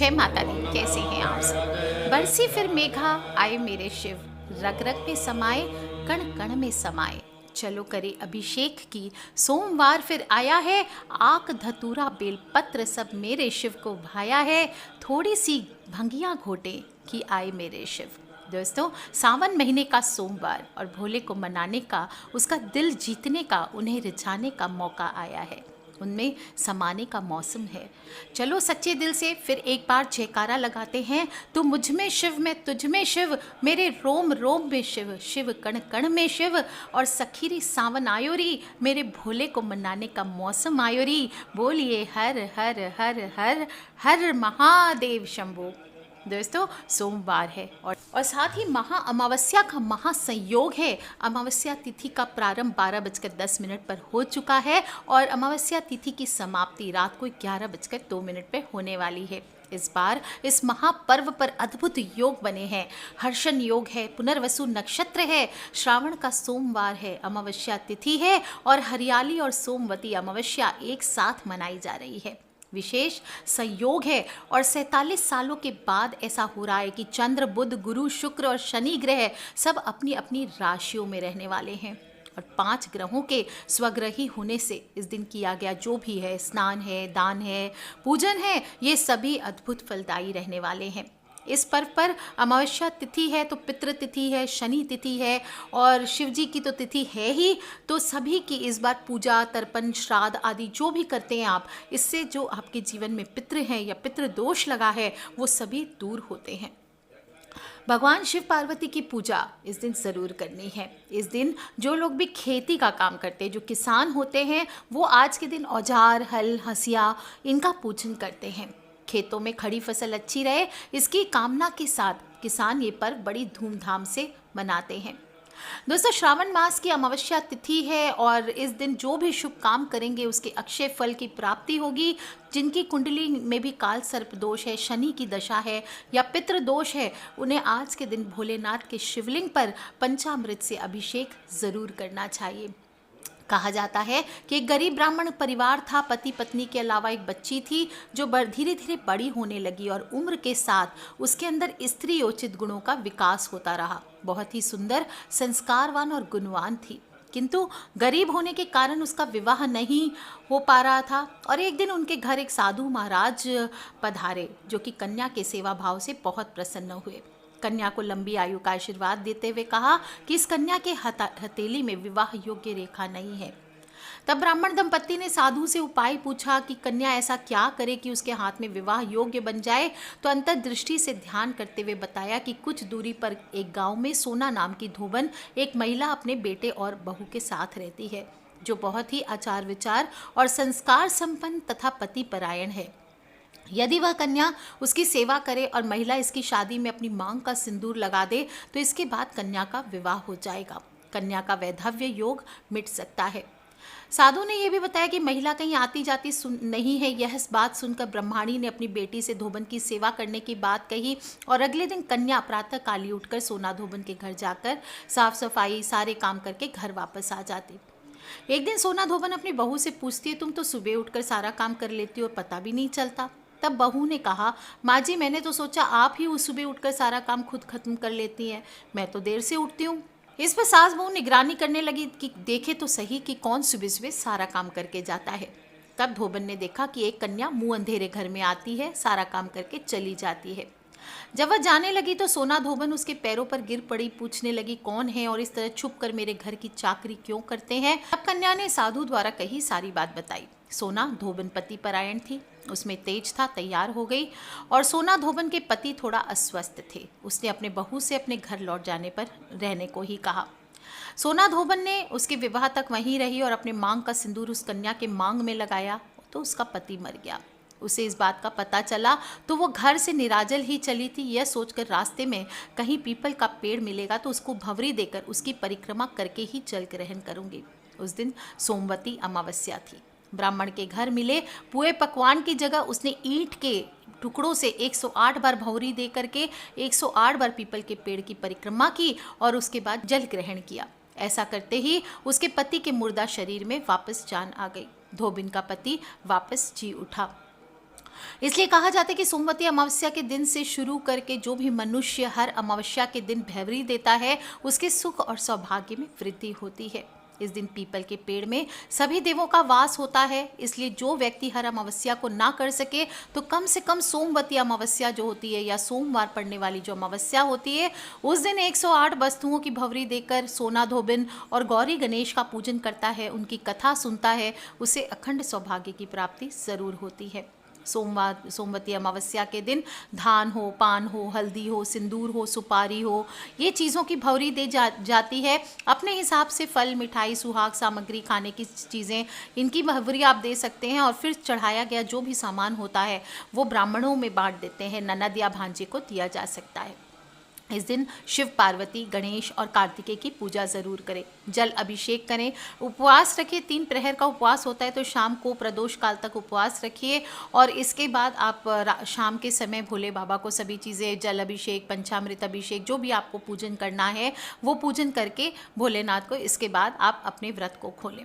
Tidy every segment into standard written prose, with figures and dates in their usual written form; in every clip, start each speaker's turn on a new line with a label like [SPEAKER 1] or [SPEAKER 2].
[SPEAKER 1] जय माता दी। कैसे हैं आप सब? बरसी फिर मेघा, आए मेरे शिव, रग रग में समाए, कण कण में समाए। चलो करे अभिषेक की, सोमवार फिर आया है। आक धतूरा बेलपत्र सब मेरे शिव को भाया है। थोड़ी सी भंगियाँ घोटे कि आए मेरे शिव। दोस्तों, सावन महीने का सोमवार और भोले को मनाने का, उसका दिल जीतने का, उन्हें रिझाने का मौका आया है। उनमें समाने का मौसम है। चलो सच्चे दिल से फिर एक बार जयकारा लगाते हैं। तू मुझ में शिव, मैं तुझ में शिव, मेरे रोम रोम में शिव, शिव कण कण में शिव। और सखीरी सावन आयो री, मेरे भोले को मनाने का मौसम आयो री। बोलिए हर हर हर हर हर महादेव शंभो। दोस्तों, सोमवार है और साथ ही महा अमावस्या का महासंयोग है। अमावस्या तिथि का प्रारंभ 12:10 पर हो चुका है और अमावस्या तिथि की समाप्ति रात को 11:02 पर होने वाली है। इस बार इस महापर्व पर अद्भुत योग बने हैं। हर्षण योग है, पुनर्वसु नक्षत्र है, श्रावण का सोमवार है, अमावस्या तिथि है और हरियाली और सोमवती अमावस्या एक साथ मनाई जा रही है। विशेष संयोग है और 47 सालों के बाद ऐसा हो रहा है कि चंद्र, बुध, गुरु, शुक्र और शनि ग्रह सब अपनी अपनी राशियों में रहने वाले हैं। और 5 ग्रहों के स्वग्रही होने से इस दिन किया गया जो भी है, स्नान है, दान है, पूजन है, ये सभी अद्भुत फलदायी रहने वाले हैं। इस पर्व पर अमावस्या तिथि है तो पितृ तिथि है, शनि तिथि है और शिव जी की तो तिथि है ही। तो सभी की इस बार पूजा, तर्पण, श्राद्ध आदि जो भी करते हैं आप, इससे जो आपके जीवन में पितृ हैं या पितृ दोष लगा है वो सभी दूर होते हैं। भगवान शिव पार्वती की पूजा इस दिन ज़रूर करनी है। इस दिन जो लोग भी खेती का काम करते हैं, जो किसान होते हैं, वो आज के दिन औजार, हल, हंसिया इनका पूजन करते हैं। खेतों में खड़ी फसल अच्छी रहे, इसकी कामना के साथ किसान ये पर्व बड़ी धूमधाम से मनाते हैं। दोस्तों, श्रावण मास की अमावस्या तिथि है और इस दिन जो भी शुभ काम करेंगे उसके अक्षय फल की प्राप्ति होगी। जिनकी कुंडली में भी काल सर्प दोष है, शनि की दशा है या पितृ दोष है, उन्हें आज के दिन भोलेनाथ के शिवलिंग पर पंचामृत से अभिषेक जरूर करना चाहिए। कहा जाता है कि एक गरीब ब्राह्मण परिवार था, पति पत्नी के अलावा एक बच्ची थी जो धीरे धीरे बड़ी होने लगी और उम्र के साथ उसके अंदर स्त्रीयोचित गुणों का विकास होता रहा। बहुत ही सुंदर, संस्कारवान और गुणवान थी, किंतु गरीब होने के कारण उसका विवाह नहीं हो पा रहा था। और एक दिन उनके घर एक साधु महाराज पधारे जो कि कन्या के सेवा भाव से बहुत प्रसन्न हुए। कन्या को लंबी आयु का आशीर्वाद देते हुए कहा कि इस कन्या के हथेली में विवाह योग्य रेखा नहीं है। तब ब्राह्मण दंपत्ति ने साधु से उपाय पूछा कि कन्या ऐसा क्या करे कि उसके हाथ में विवाह योग्य बन जाए। तो अंतर्दृष्टि से ध्यान करते हुए बताया कि कुछ दूरी पर एक गांव में सोना नाम की धोबन एक महिला अपने बेटे और बहू के साथ रहती है, जो बहुत ही आचार विचार और संस्कार संपन्न तथा पति परायण है। यदि वह कन्या उसकी सेवा करे और महिला इसकी शादी में अपनी मांग का सिंदूर लगा दे तो इसके बाद कन्या का विवाह हो जाएगा, कन्या का वैधव्य योग मिट सकता है। साधु ने यह भी बताया कि महिला कहीं आती जाती नहीं है। यह बात सुनकर ब्रह्माणी ने अपनी बेटी से धोबन की सेवा करने की बात कही और अगले दिन कन्या प्रातः काली उठकर सोना धोबन के घर जाकर साफ सफाई सारे काम करके घर वापस आ जाती। एक दिन सोना धोबन अपनी बहू से पूछती है, तुम तो सुबह उठकर सारा काम कर लेती हो और पता भी नहीं चलता। तब बहू ने कहा, माँ जी मैंने तो सोचा आप ही उस सुबह उठकर सारा काम खुद खत्म कर लेती हैं, मैं तो देर से उठती हूँ। इस पर सास बहू निगरानी करने लगी कि देखे तो सही कि कौन सुबह सुबह सारा काम करके जाता है। तब धोबन ने देखा कि एक कन्या मुंह अंधेरे घर में आती है, सारा काम करके चली जाती है। जब वह जाने लगी तो सोना धोबन उसके पैरों पर गिर पड़ी, पूछने लगी कौन है और इस तरह छुप कर मेरे घर की चाकरी क्यों करते हैं। अब कन्या ने साधु द्वारा कही सारी बात बताई। सोना धोबन पति परायण थी, उसमें तेज था, तैयार हो गई और सोना धोबन के पति थोड़ा अस्वस्थ थे। उसने अपने बहू से अपने घर लौट जाने पर रहने को ही कहा। सोना धोबन ने उसके विवाह तक वहीं रही और अपने मांग का सिंदूर उस कन्या के मांग में लगाया तो उसका पति मर गया। उसे इस बात का पता चला तो वो घर से निराजल ही चली थी, यह सोचकर रास्ते में कहीं पीपल का पेड़ मिलेगा तो उसको भंवरी देकर उसकी परिक्रमा करके ही जल ग्रहण करूंगी। उस दिन सोमवती अमावस्या थी। ब्राह्मण के घर मिले पुए पकवान की जगह उसने ईंट के टुकड़ों से 108 बार भंवरी दे करके 108 बार पीपल के पेड़ की परिक्रमा की और उसके बाद जल ग्रहण किया। ऐसा करते ही उसके पति के मुर्दा शरीर में वापस जान आ गई। धोबिन का पति वापस जी उठा। इसलिए कहा जाता है कि सोमवती अमावस्या के दिन से शुरू करके जो भी मनुष्य हर अमावस्या के दिन भैवरी देता है, उसके सुख और सौभाग्य में वृद्धि होती है। इस दिन पीपल के पेड़ में सभी देवों का वास होता है, इसलिए जो व्यक्ति हर अमावस्या को ना कर सके तो कम से कम सोमवती अमावस्या जो होती है या सोमवार पड़ने वाली जो अमावस्या होती है, उस दिन 108 वस्तुओं की भवरी देकर सोना धोबिन और गौरी गणेश का पूजन करता है, उनकी कथा सुनता है, उसे अखंड सौभाग्य की प्राप्ति जरूर होती है। सोमवती अमावस्या के दिन धान हो, पान हो, हल्दी हो, सिंदूर हो, सुपारी हो, ये चीज़ों की भौरी जाती है। अपने हिसाब से फल, मिठाई, सुहाग सामग्री, खाने की चीज़ें, इनकी भौरी आप दे सकते हैं और फिर चढ़ाया गया जो भी सामान होता है वो ब्राह्मणों में बांट देते हैं, ननद या भांजे को दिया जा सकता है। इस दिन शिव, पार्वती, गणेश और कार्तिकेय की पूजा ज़रूर करें, जल अभिषेक करें, उपवास रखिए। 3 प्रहर का उपवास होता है तो शाम को प्रदोष काल तक उपवास रखिए और इसके बाद आप शाम के समय भोले बाबा को सभी चीज़ें, जल अभिषेक, पंचामृत अभिषेक, जो भी आपको पूजन करना है वो पूजन करके भोलेनाथ को इसके बाद आप अपने व्रत को खोलें।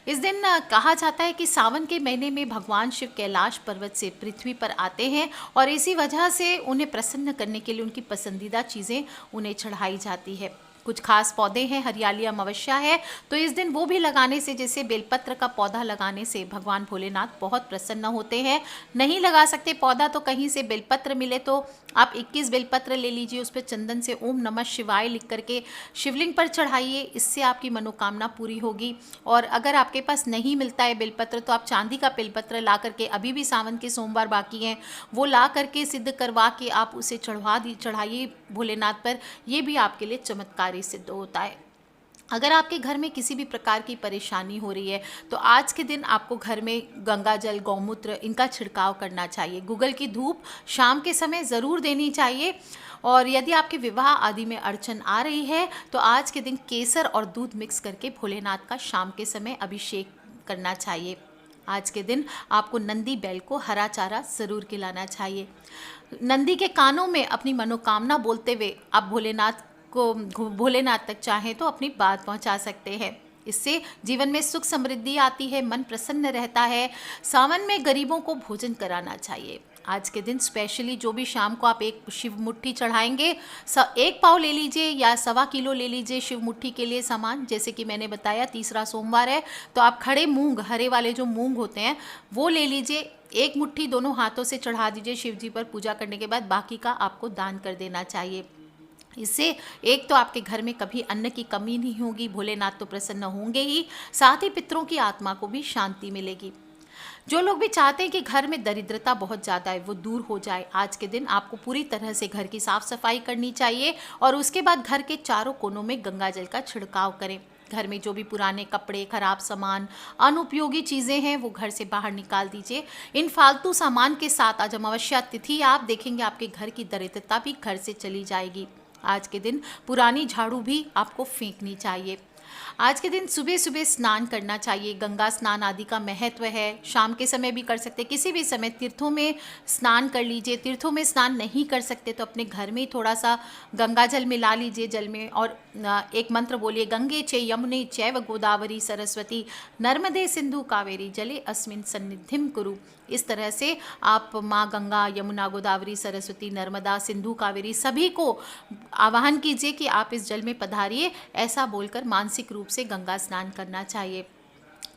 [SPEAKER 1] इस दिन कहा जाता है कि सावन के महीने में भगवान शिव कैलाश पर्वत से पृथ्वी पर आते हैं और इसी वजह से उन्हें प्रसन्न करने के लिए उनकी पसंदीदा चीज़ें उन्हें चढ़ाई जाती है। कुछ खास पौधे हैं, हरियाली अमावस्या है तो इस दिन वो भी लगाने से, जैसे बेलपत्र का पौधा लगाने से भगवान भोलेनाथ बहुत प्रसन्न होते हैं। नहीं लगा सकते पौधा तो कहीं से बेलपत्र मिले तो आप 21 बेलपत्र ले लीजिए, उस पर चंदन से ओम नमः शिवाय लिख करके शिवलिंग पर चढ़ाइए, इससे आपकी मनोकामना पूरी होगी। और अगर आपके पास नहीं मिलता है बेलपत्र तो आप चांदी का बेलपत्र ला करके, अभी भी सावन के सोमवार बाकी हैं, वो ला करके सिद्ध करवा के आप उसे चढ़ाइए भोलेनाथ पर, ये भी आपके लिए चमत्कारी सिद्ध होता है। अगर आपके घर में किसी भी प्रकार की परेशानी हो रही है तो आज के दिन आपको घर में गंगा जल, गौमूत्र, इनका छिड़काव करना चाहिए। गूगल की धूप शाम के समय ज़रूर देनी चाहिए। और यदि आपके विवाह आदि में अड़चन आ रही है तो आज के दिन केसर और दूध मिक्स करके भोलेनाथ का शाम के समय अभिषेक करना चाहिए। आज के दिन आपको नंदी बैल को हरा चारा ज़रूर खिलाना चाहिए। नंदी के कानों में अपनी मनोकामना बोलते हुए आप भोलेनाथ तक चाहें तो अपनी बात पहुंचा सकते हैं। इससे जीवन में सुख समृद्धि आती है, मन प्रसन्न रहता है। सावन में गरीबों को भोजन कराना चाहिए। आज के दिन स्पेशली जो भी शाम को आप एक शिव मुट्ठी चढ़ाएंगे, 1 पाव ले लीजिए या 1.25 किलो ले लीजिए शिव मुट्ठी के लिए सामान। जैसे कि मैंने बताया तीसरा सोमवार है तो आप खड़े मूंग, हरे वाले जो मूंग होते हैं वो ले लीजिए, 1 मुट्ठी दोनों हाथों से चढ़ा दीजिए शिव जी पर। पूजा करने के बाद बाकी का आपको दान कर देना चाहिए। इससे एक तो आपके घर में कभी अन्न की कमी नहीं होगी, भोलेनाथ तो प्रसन्न होंगे ही, साथ ही पितरों की आत्मा को भी शांति मिलेगी। जो लोग भी चाहते हैं कि घर में दरिद्रता बहुत ज़्यादा है वो दूर हो जाए, आज के दिन आपको पूरी तरह से घर की साफ सफाई करनी चाहिए और उसके बाद घर के चारों कोनों में गंगा जल का छिड़काव करें। घर में जो भी पुराने कपड़े, खराब सामान, अनुपयोगी चीज़ें हैं वो घर से बाहर निकाल दीजिए। इन फालतू सामान के साथ आज अमावस्या तिथि आप देखेंगे आपके घर की दरिद्रता भी घर से चली जाएगी। आज के दिन पुरानी झाड़ू भी आपको फेंकनी चाहिए। आज के दिन सुबह सुबह स्नान करना चाहिए, गंगा स्नान आदि का महत्व है। शाम के समय भी कर सकते, किसी भी समय तीर्थों में स्नान कर लीजिए। तीर्थों में स्नान नहीं कर सकते तो अपने घर में ही थोड़ा सा गंगा जल मिला लीजिए जल में और एक मंत्र बोलिए, गंगे चे यमुने चैव गोदावरी सरस्वती नर्मदे सिंधु कावेरी जले अस्मिन् सन्निधिं कुरु। इस तरह से आप माँ गंगा, यमुना, गोदावरी, सरस्वती, नर्मदा, सिंधु, कावेरी सभी को आवाहन कीजिए कि आप इस जल में पधारिए। ऐसा बोलकर मानसिक रूप से गंगा स्नान करना चाहिए।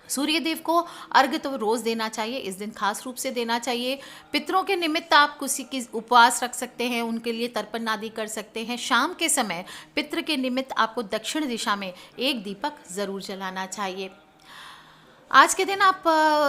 [SPEAKER 1] सूर्य देव को अर्घ्य तो रोज़ देना चाहिए, इस दिन खास रूप से देना चाहिए। पितरों के निमित्त आप किसी की उपवास रख सकते हैं, उनके लिए तर्पण आदि कर सकते हैं। शाम के समय पितृ के निमित्त आपको दक्षिण दिशा में एक दीपक ज़रूर जलाना चाहिए। आज के दिन आप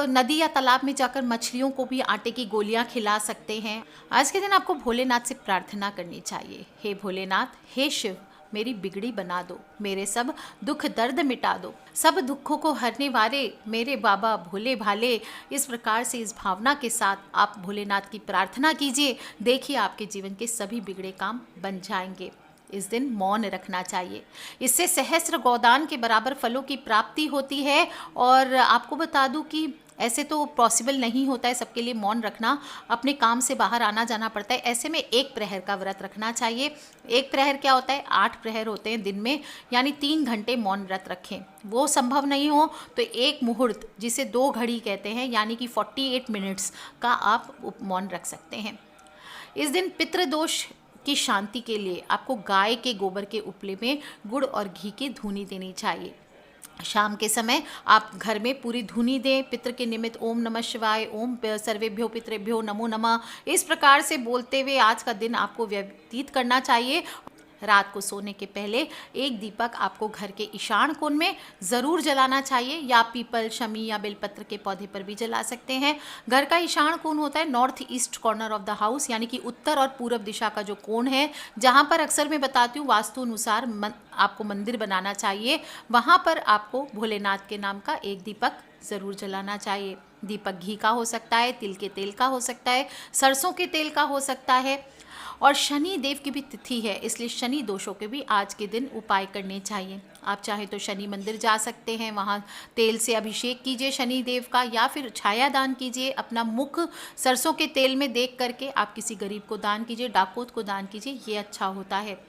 [SPEAKER 1] नदी या तालाब में जाकर मछलियों को भी आटे की गोलियां खिला सकते हैं। आज के दिन आपको भोलेनाथ से प्रार्थना करनी चाहिए, हे भोलेनाथ, हे शिव, मेरी बिगड़ी बना दो, मेरे सब दुख दर्द मिटा दो, सब दुखों को हरने वाले मेरे बाबा भोले भाले। इस प्रकार से इस भावना के साथ आप भोलेनाथ की प्रार्थना कीजिए, देखिए आपके जीवन के सभी बिगड़े काम बन जाएंगे। इस दिन मौन रखना चाहिए। इससे सहस्त्र गोदान के बराबर फलों की प्राप्ति होती है। और आपको बता दूं कि ऐसे तो पॉसिबल नहीं होता है सबके लिए मौन रखना, अपने काम से बाहर आना जाना पड़ता है। ऐसे में 1 प्रहर का व्रत रखना चाहिए। 1 प्रहर क्या होता है? 8 प्रहर होते हैं दिन में, यानी 3 घंटे मौन व्रत रखें। वो संभव नहीं हो तो 1 मुहूर्त, जिसे 2 घड़ी कहते हैं, यानी कि 48 मिनट्स का आप मौन रख सकते हैं। इस दिन पितृदोष की शांति के लिए आपको गाय के गोबर के उपले में गुड़ और घी की धूनी देनी चाहिए। शाम के समय आप घर में पूरी धुनी दें। पितृ के निमित्त ओम नमः शिवाय, ओम सर्वेभ्यो पितृभ्यो नमो नमः, इस प्रकार से बोलते हुए आज का दिन आपको व्यतीत करना चाहिए। रात को सोने के पहले 1 दीपक आपको घर के ईशान कोण में ज़रूर जलाना चाहिए, या पीपल, शमी या बेलपत्र के पौधे पर भी जला सकते हैं। घर का ईशान कोण होता है north east corner of the house, यानी कि उत्तर और पूर्व दिशा का जो कोण है, जहाँ पर अक्सर मैं बताती हूँ वास्तु अनुसार आपको मंदिर बनाना चाहिए, वहाँ पर आपको भोलेनाथ के नाम का 1 दीपक ज़रूर जलाना चाहिए। दीपक घी का हो सकता है, तिल के तेल का हो सकता है, सरसों के तेल का हो सकता है। और शनि देव की भी तिथि है, इसलिए शनि दोषों के भी आज के दिन उपाय करने चाहिए। आप चाहे तो शनि मंदिर जा सकते हैं, वहाँ तेल से अभिषेक कीजिए शनि देव का, या फिर छाया दान कीजिए। अपना मुख सरसों के तेल में देख करके आप किसी गरीब को दान कीजिए, डाकोत को दान कीजिए, ये अच्छा होता है।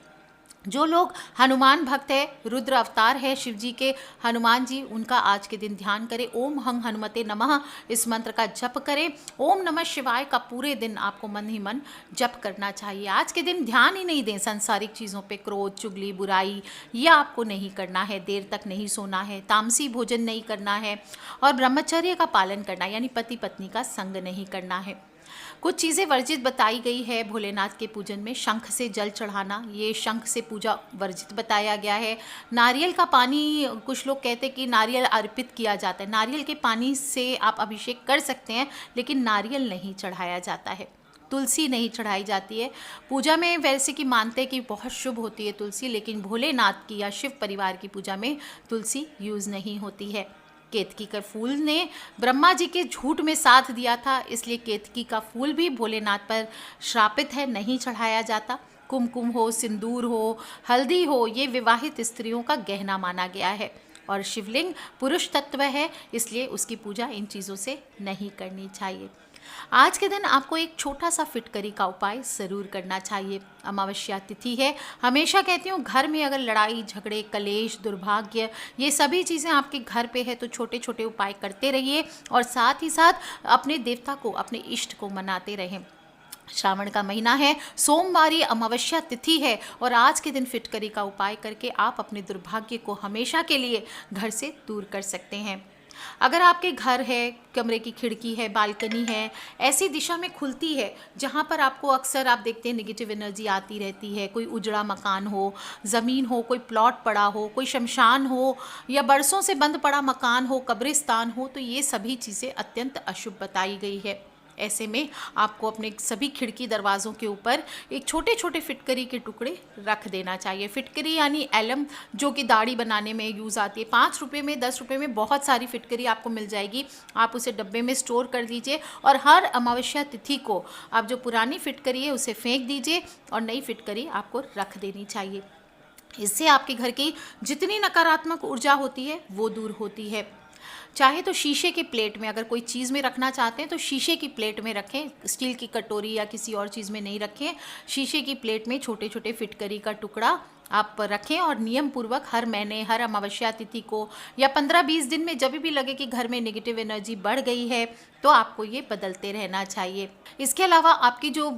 [SPEAKER 1] जो लोग हनुमान भक्त है, रुद्र अवतार है शिव जी के हनुमान जी, उनका आज के दिन ध्यान करें। ओम हंग हनुमते नमः इस मंत्र का जप करें। ओम नमः शिवाय का पूरे दिन आपको मन ही मन जप करना चाहिए। आज के दिन ध्यान ही नहीं दें सांसारिक चीज़ों पे, क्रोध, चुगली, बुराई, ये आपको नहीं करना है। देर तक नहीं सोना है, तामसी भोजन नहीं करना है, और ब्रह्मचर्य का पालन करना, यानी पति पत्नी का संग नहीं करना है। कुछ चीज़ें वर्जित बताई गई है भोलेनाथ के पूजन में। शंख से जल चढ़ाना, ये शंख से पूजा वर्जित बताया गया है। नारियल का पानी, कुछ लोग कहते हैं कि नारियल अर्पित किया जाता है, नारियल के पानी से आप अभिषेक कर सकते हैं, लेकिन नारियल नहीं चढ़ाया जाता है। तुलसी नहीं चढ़ाई जाती है पूजा में। वैसे कि मानते हैं कि बहुत शुभ होती है तुलसी, लेकिन भोलेनाथ की या शिव परिवार की पूजा में तुलसी यूज़ नहीं होती है। केतकी का फूल ने ब्रह्मा जी के झूठ में साथ दिया था, इसलिए केतकी का फूल भी भोलेनाथ पर श्रापित है, नहीं चढ़ाया जाता। कुमकुम हो, सिंदूर हो, हल्दी हो, ये विवाहित स्त्रियों का गहना माना गया है। और शिवलिंग पुरुष तत्व है, इसलिए उसकी पूजा इन चीज़ों से नहीं करनी चाहिए। आज के दिन आपको एक छोटा सा फिटकरी का उपाय ज़रूर करना चाहिए। अमावस्या तिथि है, हमेशा कहती हूँ घर में अगर लड़ाई झगड़े, कलेश, दुर्भाग्य, ये सभी चीज़ें आपके घर पे है तो छोटे छोटे उपाय करते रहिए, और साथ ही साथ अपने देवता को, अपने इष्ट को मनाते रहें। श्रावण का महीना है, सोमवारी अमावस्या तिथि है, और आज के दिन फिटकरी का उपाय करके आप अपने दुर्भाग्य को हमेशा के लिए घर से दूर कर सकते हैं। अगर आपके घर है, कमरे की खिड़की है, बालकनी है, ऐसी दिशा में खुलती है जहाँ पर आपको अक्सर आप देखते हैं नेगेटिव एनर्जी आती रहती है, कोई उजड़ा मकान हो, ज़मीन हो, कोई प्लॉट पड़ा हो, कोई शमशान हो, या बरसों से बंद पड़ा मकान हो, कब्रिस्तान हो, तो ये सभी चीज़ें अत्यंत अशुभ बताई गई है। ऐसे में आपको अपने सभी खिड़की दरवाज़ों के ऊपर एक छोटे छोटे फिटकरी के टुकड़े रख देना चाहिए। फिटकरी यानी एलम, जो कि दाढ़ी बनाने में यूज़ आती है। 5 रुपये में, 10 रुपये में बहुत सारी फिटकरी आपको मिल जाएगी। आप उसे डब्बे में स्टोर कर दीजिए, और हर अमावस्या तिथि को आप जो पुरानी फिटकरी है उसे फेंक दीजिए, और नई फिटकरी आपको रख देनी चाहिए। इससे आपके घर की जितनी नकारात्मक ऊर्जा होती है वो दूर होती है। चाहे तो शीशे के प्लेट में, अगर कोई चीज़ में रखना चाहते हैं तो शीशे की प्लेट में रखें, स्टील की कटोरी या किसी और चीज़ में नहीं रखें। शीशे की प्लेट में छोटे छोटे फिटकरी का टुकड़ा आप रखें, और नियम पूर्वक हर महीने, हर अमावस्या तिथि को, या 15-20 दिन में जब भी लगे कि घर में नेगेटिव एनर्जी बढ़ गई है, तो आपको ये बदलते रहना चाहिए। इसके अलावा आपकी जो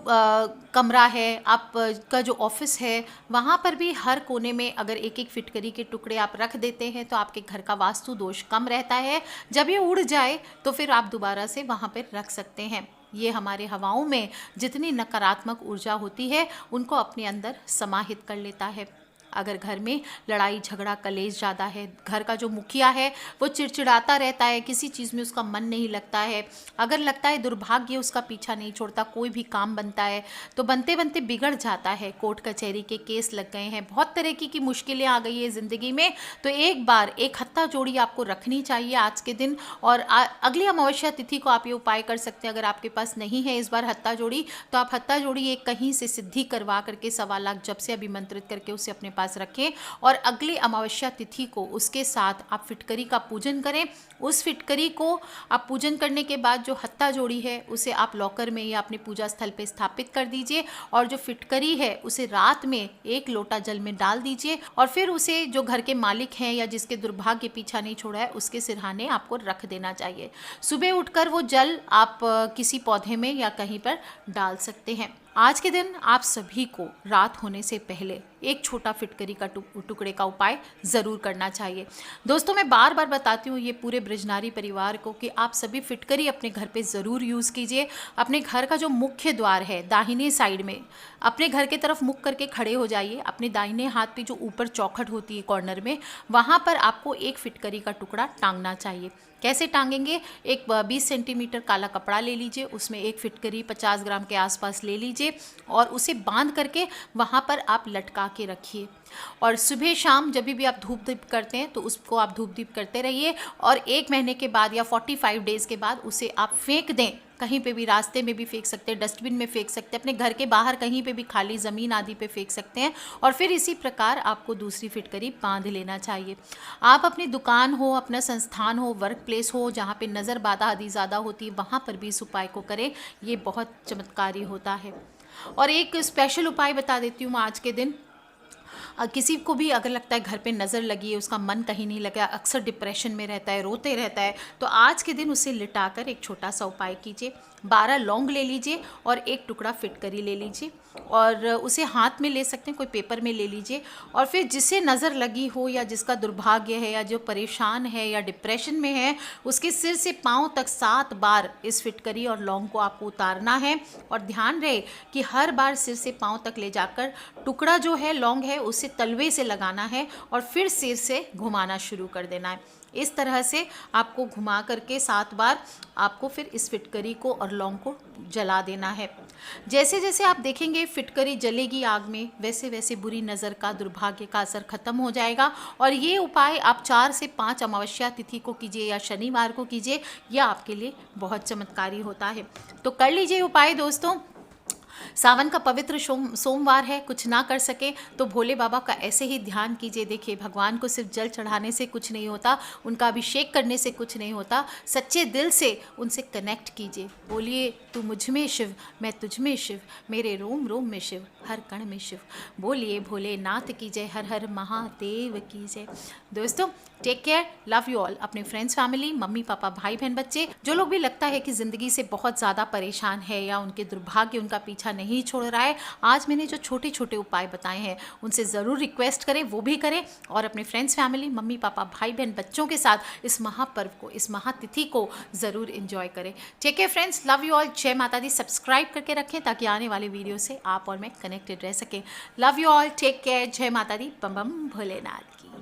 [SPEAKER 1] कमरा है, आपका जो ऑफिस है, वहाँ पर भी हर कोने में अगर एक एक फिटकरी के टुकड़े आप रख देते हैं तो आपके घर का वास्तु दोष कम रहता है। जब ये उड़ जाए तो फिर आप दोबारा से वहाँ पर रख सकते हैं। ये हमारे हवाओं में जितनी नकारात्मक ऊर्जा होती है उनको अपने अंदर समाहित कर लेता है। अगर घर में लड़ाई झगड़ा कलेश ज़्यादा है, घर का जो मुखिया है वो चिड़चिड़ाता रहता है, किसी चीज़ में उसका मन नहीं लगता है, अगर लगता है दुर्भाग्य उसका पीछा नहीं छोड़ता, कोई भी काम बनता है तो बनते बनते बिगड़ जाता है, कोर्ट कचहरी के केस लग गए हैं, बहुत तरह की मुश्किलें आ गई है ज़िंदगी में, तो एक बार एक हत्था जोड़ी आपको रखनी चाहिए आज के दिन। और अगली अमावस्या तिथि को आप ये उपाय कर सकते हैं। अगर आपके पास नहीं है इस बार हत्था जोड़ी, तो आप हत्था जोड़ी एक कहीं से सिद्धि करवा करके 1.25 लाख जप से अभिमंत्रित करके उसे अपने पास रखें और अगली अमावस्या तिथि को उसके साथ आप फिटकरी का पूजन करें। उस फिटकरी को आप पूजन करने के बाद जो हत्था जोड़ी है उसे आप लॉकर में या अपने पूजा स्थल पे स्थापित कर दीजिए और जो फिटकरी है उसे रात में 1 लोटा जल में डाल दीजिए और फिर उसे जो घर के मालिक हैं या जिसके दुर्भाग्य पीछा नहीं छोड़ा है उसके सिरहाने आपको रख देना चाहिए। सुबह उठकर वो जल आप किसी पौधे में या कहीं पर डाल सकते हैं। आज के दिन आप सभी को रात होने से पहले एक छोटा फिटकरी का टुकड़े का उपाय ज़रूर करना चाहिए। दोस्तों, मैं बार बार बताती हूँ ये पूरे ब्रजनारी परिवार को कि आप सभी फिटकरी अपने घर पे ज़रूर यूज़ कीजिए। अपने घर का जो मुख्य द्वार है दाहिने साइड में अपने घर के तरफ मुख करके खड़े हो जाइए। अपने दाहिने हाथ पे जो ऊपर चौखट होती है कॉर्नर में, वहाँ पर आपको एक फिटकरी का टुकड़ा टांगना चाहिए। कैसे टांगेंगे? एक 20 सेंटीमीटर काला कपड़ा ले लीजिए, उसमें एक फिटकरी 50 ग्राम के आसपास ले लीजिए और उसे बांध करके वहाँ पर आप लटका के रखिए। और सुबह शाम जब भी आप धूप दीप करते हैं तो उसको आप धूप दीप करते रहिए और 1 महीने के बाद या 45 डेज़ के बाद उसे आप फेंक दें। कहीं पे भी, रास्ते में भी फेंक सकते हैं, डस्टबिन में फेंक सकते हैं, अपने घर के बाहर कहीं पे भी खाली ज़मीन आदि पे फेंक सकते हैं। और फिर इसी प्रकार आपको दूसरी फिटकरी बांध लेना चाहिए। आप अपनी दुकान हो, अपना संस्थान हो, वर्क प्लेस हो, जहाँ पे नज़र बाधा आदि ज़्यादा होती है, वहाँ पर भी इस उपाय को करें। ये बहुत चमत्कारी होता है। और एक स्पेशल उपाय बता देती हूँ आज के दिन। किसी को भी अगर लगता है घर पे नज़र लगी है, उसका मन कहीं नहीं लगा, अक्सर डिप्रेशन में रहता है, रोते रहता है, तो आज के दिन उसे लिटाकर एक छोटा सा उपाय कीजिए। 12 लौंग ले लीजिए और एक टुकड़ा फिटकरी ले लीजिए और उसे हाथ में ले सकते हैं, कोई पेपर में ले लीजिए। और फिर जिसे नज़र लगी हो या जिसका दुर्भाग्य है या जो परेशान है या डिप्रेशन में है, उसके सिर से पाँव तक 7 बार इस फिटकरी और लौंग को आपको उतारना है। और ध्यान रहे कि हर बार सिर से पाँव तक ले जाकर टुकड़ा जो है लौंग है उसे तलवे से लगाना है और फिर सिर से घुमाना शुरू कर देना है। इस तरह से आपको घुमा करके 7 बार आपको फिर इस फिटकरी को और लौंग को जला देना है। जैसे जैसे आप देखेंगे फिटकरी जलेगी आग में, वैसे वैसे बुरी नज़र का, दुर्भाग्य का असर खत्म हो जाएगा। और ये उपाय आप 4 से 5 अमावस्या तिथि को कीजिए या शनिवार को कीजिए, यह आपके लिए बहुत चमत्कारी होता है। तो कर लीजिए उपाय दोस्तों। सावन का पवित्र सोमवार है, कुछ ना कर सके तो भोले बाबा का ऐसे ही ध्यान कीजिए। देखिए, भगवान को सिर्फ जल चढ़ाने से कुछ नहीं होता, उनका अभिषेक करने से कुछ नहीं होता। सच्चे दिल से उनसे कनेक्ट कीजिए। बोलिए, तू मुझ में शिव, मैं तुझ में शिव, मेरे रोम रोम में शिव, हर कण में शिव। बोलिए भोलेनाथ की जय, हर हर महादेव की जय। दोस्तों, take care, love you all. अपने फ्रेंड्स, फैमिली, मम्मी पापा, भाई बहन, बच्चे, जो लोग भी लगता है कि ज़िंदगी से बहुत ज़्यादा परेशान है या उनके दुर्भाग्य उनका पीछा नहीं छोड़ रहा है, आज मैंने जो छोटे छोटे उपाय बताए हैं उनसे ज़रूर रिक्वेस्ट करें, वो भी करें और अपने फ्रेंड्स, फैमिली, मम्मी पापा, भाई बहन, बच्चों के साथ इस महापर्व को, इस महातिथि को ज़रूर एंजॉय करें। Take care friends, love you all. जय माता दी। सब्सक्राइब करके रखें ताकि आने वाले वीडियो से आप और मैं कनेक्टेड रह सकें। Love you all, take care, जय माता दी, बम बम भोलेनाथ की।